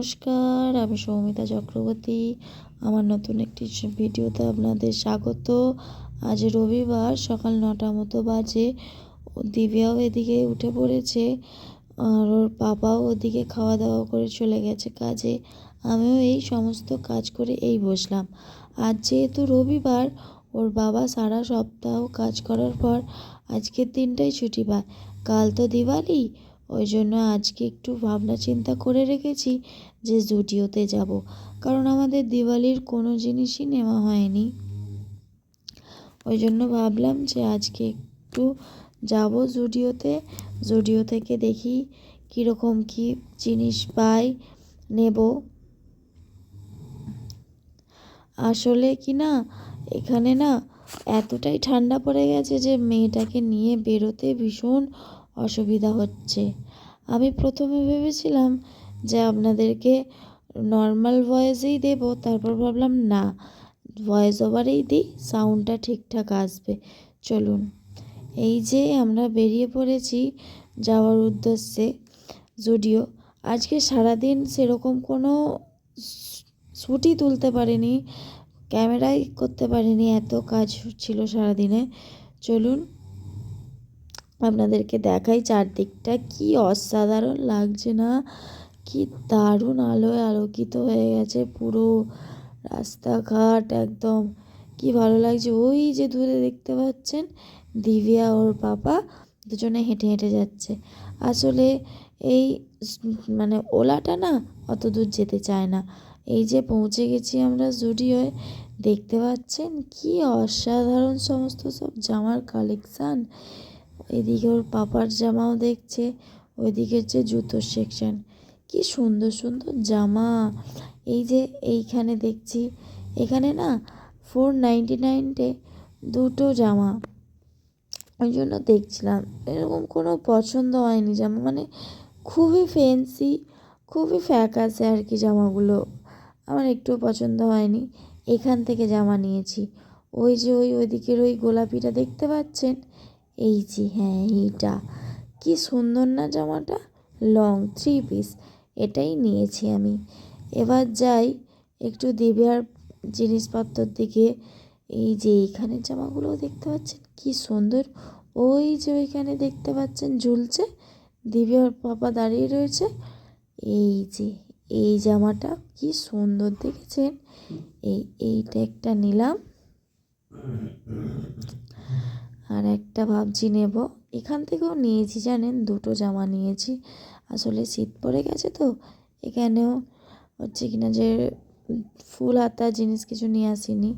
নমস্কার, আমি সৌমিতা চক্রবর্তী। আমার নতুন একটি ভিডিওতে আপনাদের স্বাগত। আজ রবিবার, সকাল 9টা মতো বাজে। দিব্যাও এদিকে উঠে পড়েছে, আর ওর বাবাও ওদিকে খাওয়া দাওয়া করে চলে গেছে কাজে। আমিও এই সমস্ত কাজ করে বসলাম। আজ যেহেতু রবিবার, ওর বাবা সারা সপ্তাহ কাজ করার পর আজকের দিনটাই ছুটি পায়। কাল তো দিওয়ালি, ওই জন্য আজকে একটু ভাবনা চিন্তা করে রেখেছি যে জুডিওতে যাব, কারণ আমাদের দিওয়ালির কোনো জিনিসই নেওয়া হয়নি। ওই জন্য ভাবলাম যে আজকে একটু যাব জুডিওতে। জুডিও থেকে দেখি কীরকম কী জিনিস পাই, নেব। আসলে কি না, এখানে না এতটাই ঠান্ডা পড়ে গেছে যে মেয়েটাকে নিয়ে বেরোতে ভীষণ অসুবিধা হচ্ছে। আমি প্রথমে ভেবেছিলাম যে আপনাদেরকে নর্মাল ভয়েসেই দেব, তারপর ভাবলাম না, ভয়েস ওভারেই দিই, সাউন্ডটা ঠিকঠাক আসবে। চলুন, এই যে আমরা বেরিয়ে পড়েছি যাওয়ার উদ্দেশ্যে জুডিও। আজকে সারাদিন সেরকম কোনো শ্যুটই তুলতে পারিনি, ক্যামেরাই করতে পারিনি, এত কাজ ছিল সারাদিনে। চলুন আপনাদেরকে দেখাই চারদিকটা, কি অসাধারণ লাগছে না? কি দারুণ আলোয় আলোকিত হয়ে গেছে পুরো রাস্তাঘাট, একদম কি ভালো লাগছে। ওই যে দূরে দেখতে পাচ্ছেন দিব্যা ওর বাবা দুজনে হেঁটে হেঁটে যাচ্ছে। আসলে এই ওলাটা না অত দূর যেতে চায় না। এই যে পৌঁছে গেছি আমরা জুডিওয়, দেখতে পাচ্ছেন কি অসাধারণ সমস্ত সব জামার কালেকশান। এদিকে ওর পাপার জামাও দেখছে, ওইদিকে হচ্ছে জুতোর সেকশন। কি সুন্দর সুন্দর জামা। এই যে এইখানে দেখছি, এখানে না 499-এ দুটো জামা। ওই জন্য দেখছিলাম, এরকম কোনো পছন্দ হয়নি জামা, খুবই ফ্যান্সি, খুবই ফ্যাকাসে আর কি জামাগুলো। আমার একটুও পছন্দ হয়নি। এখান থেকে জামা নিয়েছি। ওই যে ওইদিকের ওই গোলাপিটা দেখতে পাচ্ছেন, এই যে, হ্যাঁ এইটা কি সুন্দর না জামাটা, লং 3 পিস, এটাই নিয়েছি আমি। এবার যাই একটু দিব্যার জিনিসপত্রের দিকে। এই যে এইখানে জামাগুলো দেখতে পাচ্ছেন কি সুন্দর। ওই যে ওইখানে দেখতে পাচ্ছেন ঝুলছে, দিব্যার পাপা দাঁড়িয়ে রয়েছে। এই যে এই জামাটা কি সুন্দর দেখেছেন, এইটা একটা নিলাম, আর একটা ভাবছি নেব। এখান থেকেও নিয়েছি জানেন, দুটো জামা নিয়েছি। আসলে শীত পড়ে গেছে তো, এখানেও হচ্ছে কিনা যে ফুল হাতা জিনিস কিছু নিয়ে আসিনি।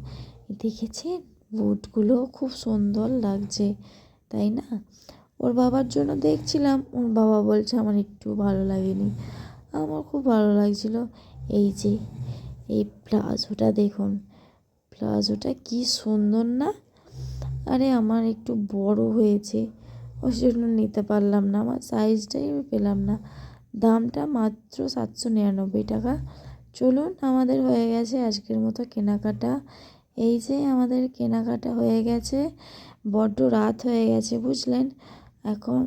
দেখেছেন বুটগুলো খুব সুন্দর লাগছে, তাই না? ওর বাবার জন্য দেখছিলাম, ওর বাবা বলছে আমার একটু ভালো লাগেনি, আমার খুব ভালো লাগছিল। এই যে এই প্লাজোটা দেখুন, প্লাজোটা কি সুন্দর না? আরে আমার একটু বড় হয়েছে, ওই জন্য নিতে পারলাম না, আমার সাইজটাই আমি পেলাম না। দামটা মাত্র 799 টাকা। চলুন, আমাদের হয়ে গেছে আজকের মতো কেনাকাটা। এই যে আমাদের কেনাকাটা হয়ে গেছে, বড্ড রাত হয়ে গেছে বুঝলেন। এখন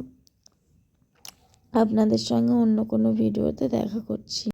আপনাদের সঙ্গে অন্য কোনো ভিডিওতে দেখা করছি।